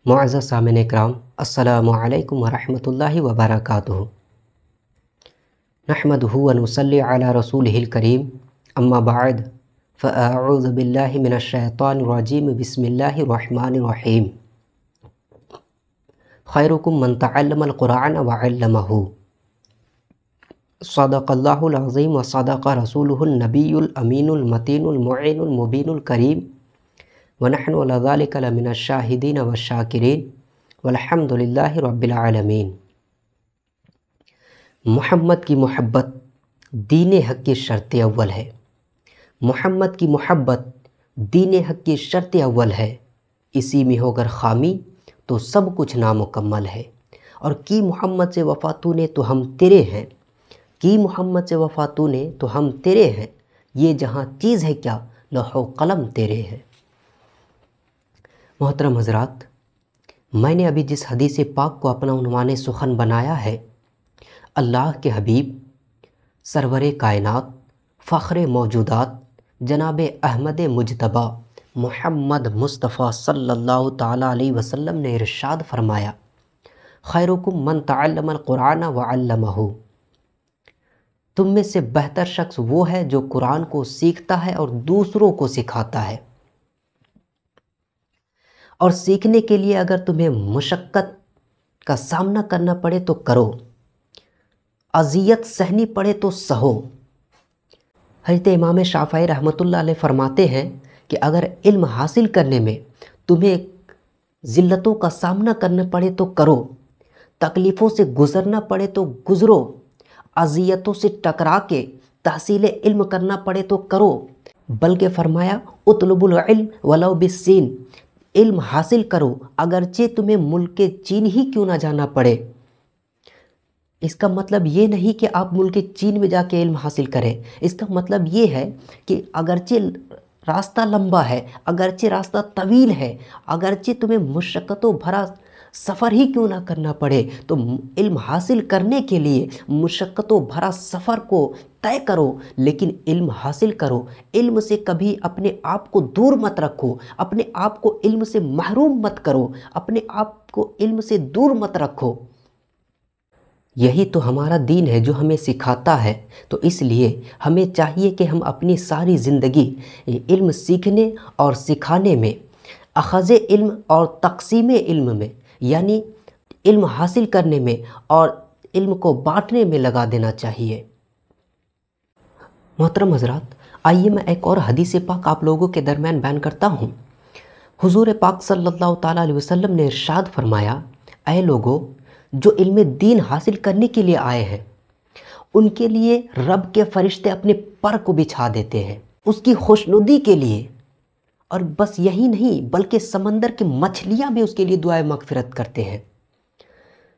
معزز سامعین اکرام، السلام علیکم ورحمۃ اللہ وبرکاتہ۔ نحمدہ ونصلی علی رسولہ الکریم، اما بعد فاعوذ باللہ من الشیطان الرجیم، بسم اللہ الرحمن الرحیم۔ خیرکم من تعلم القرآن وعلمہ، صدق اللہ العظیم وصدق رسولہ النبی الامین المتین المعین المبین الکریم، وَنَحْنُ عَلَى ذَلِكَ لَمِنَ الشَّاهِدِينَ وَالشَّاكِرِينَ وَالْحَمْدُ لِلَّهِ رَبِّ الْعَالَمِينَ۔ محمد کی محبت دین حق کی شرط اول ہے۔ محمد کی محبت دین حق کی شرط اول ہے، اسی میں ہو گر خامی تو سب کچھ نامکمل ہے۔ اور کی محمد سے وفا تو نے تو ہم تیرے ہیں، کی محمد سے وفا تو نے تو ہم تیرے ہیں، یہ جہاں چیز ہے کیا لوح و قلم تیرے ہیں۔ محترم حضرات، میں نے ابھی جس حدیث پاک کو اپنا عنوان سخن بنایا ہے، اللہ کے حبیب سرور کائنات فخر موجودات جناب احمد مجتبی محمد مصطفیٰ صلی اللہ تعالیٰ علیہ وسلم نے ارشاد فرمایا، خیرکم من تعلم القرآن وعلمہ، تم میں سے بہتر شخص وہ ہے جو قرآن کو سیکھتا ہے اور دوسروں کو سکھاتا ہے۔ اور سیکھنے کے لیے اگر تمہیں مشقت کا سامنا کرنا پڑے تو کرو، اذیت سہنی پڑے تو سہو۔ حضرت امام شافعی رحمۃ اللہ علیہ فرماتے ہیں کہ اگر علم حاصل کرنے میں تمہیں ذلتوں کا سامنا کرنا پڑے تو کرو، تکلیفوں سے گزرنا پڑے تو گزرو، اذیتوں سے ٹکرا کے تحصیل علم کرنا پڑے تو کرو، بلکہ فرمایا اطلب العلم ولو بالسین، علم حاصل کرو اگرچہ تمہیں ملک چین ہی کیوں نہ جانا پڑے۔ اس کا مطلب یہ نہیں کہ آپ ملک چین میں جا کے علم حاصل کریں، اس کا مطلب یہ ہے کہ اگرچہ راستہ لمبا ہے، اگرچہ راستہ طویل ہے، اگرچہ تمہیں مشقتوں بھرا سفر ہی کیوں نہ کرنا پڑے، تو علم حاصل کرنے کے لیے مشقتوں بھرا سفر کو طے کرو، لیکن علم حاصل کرو۔ علم سے کبھی اپنے آپ کو دور مت رکھو، اپنے آپ کو علم سے محروم مت کرو، اپنے آپ کو علم سے دور مت رکھو۔ یہی تو ہمارا دین ہے جو ہمیں سکھاتا ہے، تو اس لیے ہمیں چاہیے کہ ہم اپنی ساری زندگی علم سیکھنے اور سکھانے میں، اخذ علم اور تقسیم علم میں، یعنی علم حاصل کرنے میں اور علم کو بانٹنے میں لگا دینا چاہیے۔ محترم حضرات، آئیے میں ایک اور حدیث پاک آپ لوگوں کے درمیان بیان کرتا ہوں۔ حضور پاک صلی اللہ تعالیٰ علیہ وسلم نے ارشاد فرمایا، اے لوگو جو علم دین حاصل کرنے کے لیے آئے ہیں، ان کے لیے رب کے فرشتے اپنے پر کو بچھا دیتے ہیں اس کی خوشنودی کے لیے، اور بس یہی نہیں بلکہ سمندر کی مچھلیاں بھی اس کے لیے دعائے مغفرت کرتے ہیں۔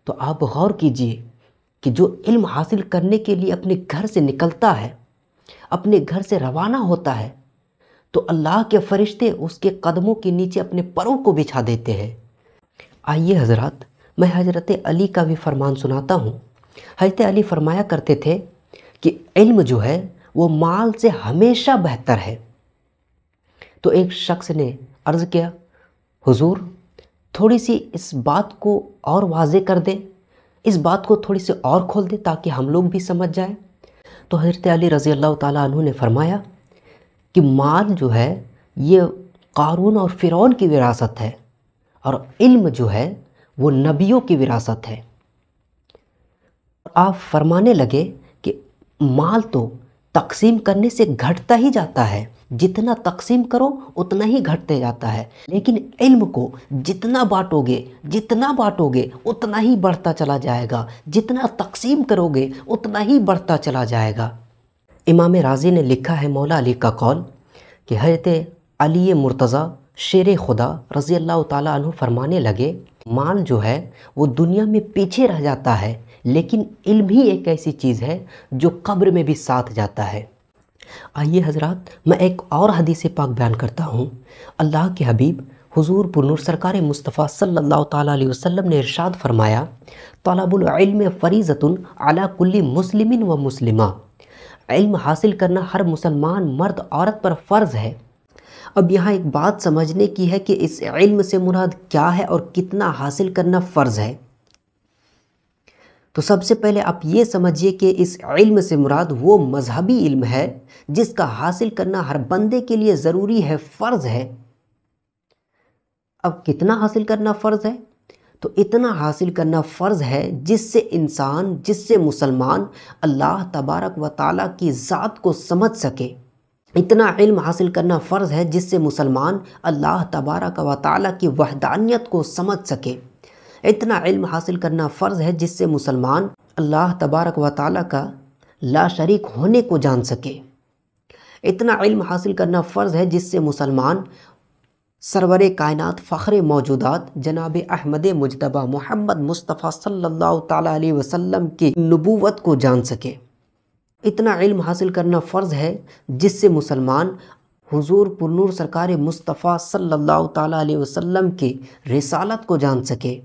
تو آپ غور کیجئے کہ جو علم حاصل کرنے کے لیے اپنے گھر سے نکلتا ہے، اپنے گھر سے روانہ ہوتا ہے، تو اللہ کے فرشتے اس کے قدموں کے نیچے اپنے پروں کو بچھا دیتے ہیں۔ آئیے حضرات، میں حضرت علی کا بھی فرمان سناتا ہوں۔ حضرت علی فرمایا کرتے تھے کہ علم جو ہے وہ مال سے ہمیشہ بہتر ہے۔ تو ایک شخص نے عرض کیا، حضور تھوڑی سی اس بات کو اور واضح کر دیں، اس بات کو تھوڑی سی اور کھول دیں تاکہ ہم لوگ بھی سمجھ جائیں۔ تو حضرت علی رضی اللہ تعالیٰ عنہ نے فرمایا کہ مال جو ہے یہ قارون اور فرعون کی وراثت ہے، اور علم جو ہے وہ نبیوں کی وراثت ہے۔ آپ فرمانے لگے کہ مال تو تقسیم کرنے سے گھٹتا ہی جاتا ہے، جتنا تقسیم کرو اتنا ہی گھٹتے جاتا ہے، لیکن علم کو جتنا بانٹو گے اتنا ہی بڑھتا چلا جائے گا، جتنا تقسیم کرو گے اتنا ہی بڑھتا چلا جائے گا۔ امام راضی نے لکھا ہے مولا علی کا قول کہ حضرت علی مرتضیٰ شیر خدا رضی اللہ تعالیٰ عنہ فرمانے لگے، مال جو ہے وہ دنیا میں پیچھے رہ جاتا ہے، لیکن علم ہی ایک ایسی چیز ہے جو قبر میں بھی ساتھ جاتا ہے۔ آئیے حضرات، میں ایک اور حدیث پاک بیان کرتا ہوں۔ اللہ کے حبیب حضور پرنور سرکار مصطفیٰ صلی اللہ تعالیٰ علیہ وسلم نے ارشاد فرمایا، طلب العلم فریضۃ علی کل مسلم و مسلمہ، علم حاصل کرنا ہر مسلمان مرد عورت پر فرض ہے۔ اب یہاں ایک بات سمجھنے کی ہے کہ اس علم سے مراد کیا ہے اور کتنا حاصل کرنا فرض ہے۔ تو سب سے پہلے آپ یہ سمجھیے کہ اس علم سے مراد وہ مذہبی علم ہے جس کا حاصل کرنا ہر بندے کے لیے ضروری ہے، فرض ہے۔ اب کتنا حاصل کرنا فرض ہے؟ تو اتنا حاصل کرنا فرض ہے جس سے انسان، جس سے مسلمان اللہ تبارک و تعالیٰ کی ذات کو سمجھ سکے۔ اتنا علم حاصل کرنا فرض ہے جس سے مسلمان اللہ تبارک و تعالیٰ کی وحدانیت کو سمجھ سکے۔ اتنا علم حاصل کرنا فرض ہے جس سے مسلمان اللہ تبارک و تعالیٰ کا لا شریک ہونے کو جان سکے۔ اتنا علم حاصل کرنا فرض ہے جس سے مسلمان سرور کائنات فخر موجودات جناب احمد مجتبیٰ محمد مصطفیٰ صلی اللہ تعالیٰ علیہ وسلم کی نبوت کو جان سکے۔ اتنا علم حاصل کرنا فرض ہے جس سے مسلمان حضور پرنور سرکار مصطفیٰ صلی اللہ تعالیٰ علیہ وسلم کی رسالت کو جان سکے۔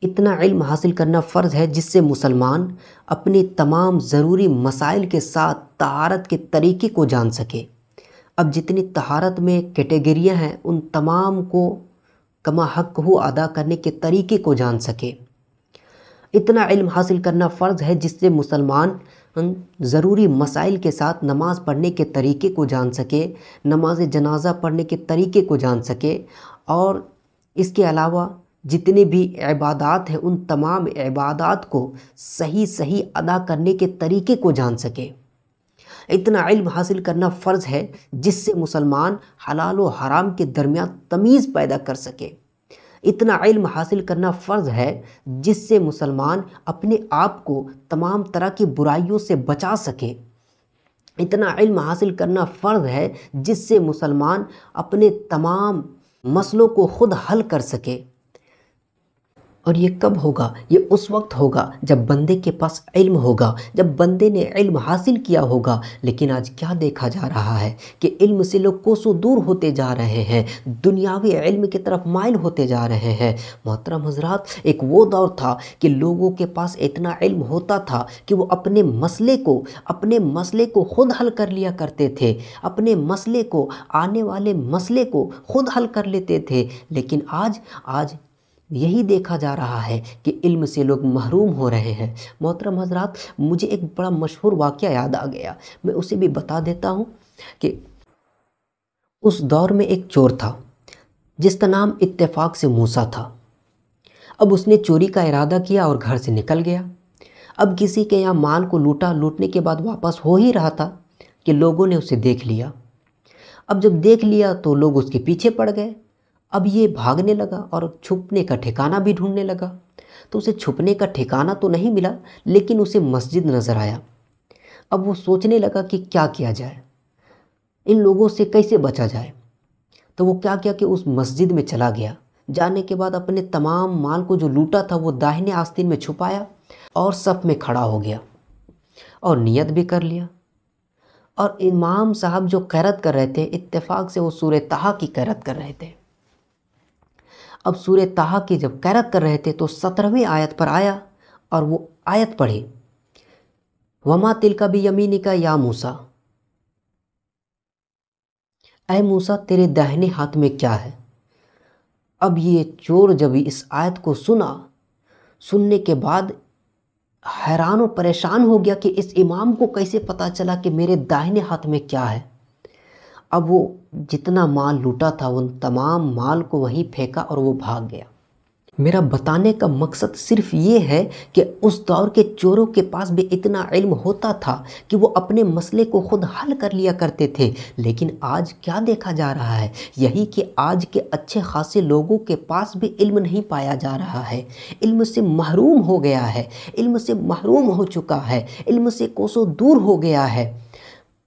اتنا علم حاصل کرنا فرض ہے جس سے مسلمان اپنی تمام ضروری مسائل کے ساتھ طہارت کے طریقے کو جان سکے۔ اب جتنی طہارت میں کیٹیگریاں ہیں ان تمام کو کما حق ہو ادا کرنے کے طریقے کو جان سکے۔ اتنا علم حاصل کرنا فرض ہے جس سے مسلمان ضروری مسائل کے ساتھ نماز پڑھنے کے طریقے کو جان سکے، نماز جنازہ پڑھنے کے طریقے کو جان سکے، اور اس کے علاوہ جتنے بھی عبادات ہیں ان تمام عبادات کو صحیح ادا کرنے کے طریقے کو جان سکے۔ اتنا علم حاصل کرنا فرض ہے جس سے مسلمان حلال و حرام کے درمیان تمیز پیدا کر سکے۔ اتنا علم حاصل کرنا فرض ہے جس سے مسلمان اپنے آپ کو تمام طرح کی برائیوں سے بچا سکے۔ اتنا علم حاصل کرنا فرض ہے جس سے مسلمان اپنے تمام مسئلوں کو خود حل کر سکے۔ اور یہ کب ہوگا؟ یہ اس وقت ہوگا جب بندے کے پاس علم ہوگا، جب بندے نے علم حاصل کیا ہوگا۔ لیکن آج کیا دیکھا جا رہا ہے کہ علم سے لوگ کوسوں دور ہوتے جا رہے ہیں، دنیاوی علم کی طرف مائل ہوتے جا رہے ہیں۔ محترم حضرات، ایک وہ دور تھا کہ لوگوں کے پاس اتنا علم ہوتا تھا کہ وہ اپنے مسئلے کو خود حل کر لیا کرتے تھے، اپنے مسئلے کو، آنے والے مسئلے کو خود حل کر لیتے تھے۔ لیکن آج یہی دیکھا جا رہا ہے کہ علم سے لوگ محروم ہو رہے ہیں۔ محترم حضرات، مجھے ایک بڑا مشہور واقعہ یاد آ گیا، میں اسے بھی بتا دیتا ہوں کہ اس دور میں ایک چور تھا جس کا نام اتفاق سے موسیٰ تھا۔ اب اس نے چوری کا ارادہ کیا اور گھر سے نکل گیا۔ اب کسی کے یہاں مال کو لوٹنے کے بعد واپس ہو ہی رہا تھا کہ لوگوں نے اسے دیکھ لیا۔ اب جب دیکھ لیا تو لوگ اس کے پیچھے پڑ گئے۔ اب یہ بھاگنے لگا اور چھپنے کا ٹھکانہ بھی ڈھونڈنے لگا۔ تو اسے چھپنے کا ٹھکانہ تو نہیں ملا، لیکن اسے مسجد نظر آیا۔ اب وہ سوچنے لگا کہ کیا کیا جائے، ان لوگوں سے کیسے بچا جائے۔ تو وہ کیا کیا کہ اس مسجد میں چلا گیا۔ جانے کے بعد اپنے تمام مال کو جو لوٹا تھا وہ داہنے آستین میں چھپایا اور صف میں کھڑا ہو گیا اور نیت بھی کر لیا۔ اور امام صاحب جو قرأت کر رہے تھے، اتفاق سے وہ سورہ طٰہٰ کی قرأت کر رہے تھے۔ اب سورہ طٰہٰ کی جب قرأت کر رہے تھے تو 17ویں آیت پر آیا اور وہ آیت پڑھی، وَمَا تِلْكَ بِيَمِينِكَ يَا موسیٰ، اے موسیٰ تیرے داہنے ہاتھ میں کیا ہے۔ اب یہ چور جب اس آیت کو سننے کے بعد حیران و پریشان ہو گیا کہ اس امام کو کیسے پتہ چلا کہ میرے داہنے ہاتھ میں کیا ہے۔ اب وہ جتنا مال لوٹا تھا ان تمام مال کو وہیں پھینکا اور وہ بھاگ گیا۔ میرا بتانے کا مقصد صرف یہ ہے کہ اس دور کے چوروں کے پاس بھی اتنا علم ہوتا تھا کہ وہ اپنے مسئلے کو خود حل کر لیا کرتے تھے۔ لیکن آج کیا دیکھا جا رہا ہے؟ یہی کہ آج کے اچھے خاصے لوگوں کے پاس بھی علم نہیں پایا جا رہا ہے، علم سے محروم ہو گیا ہے، علم سے محروم ہو چکا ہے، علم سے کوسوں دور ہو گیا ہے۔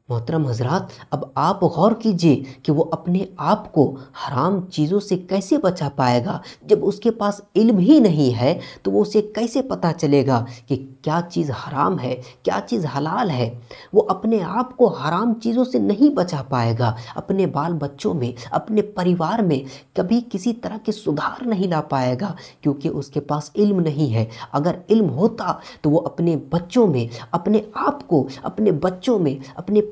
محترم حضرات، اب آپ غور کیجئے کہ وہ اپنے آپ کو حرام چیزوں سے کیسے بچا پائے گا؟ جب اس کے پاس علم ہی نہیں ہے تو وہ اسے کیسے پتہ چلے گا کہ کیا چیز حرام ہے، کیا چیز حلال ہے؟ وہ اپنے آپ کو حرام چیزوں سے نہیں بچا پائے گا، اپنے بال بچوں میں، اپنے پریوار میں کبھی کسی طرح کے سدھار نہیں لا پائے گا، کیونکہ اس کے پاس علم نہیں ہے۔ اگر علم ہوتا تو وہ اپنے بچوں میں، اپنے آپ کو، اپنے بچوں میں، اپنے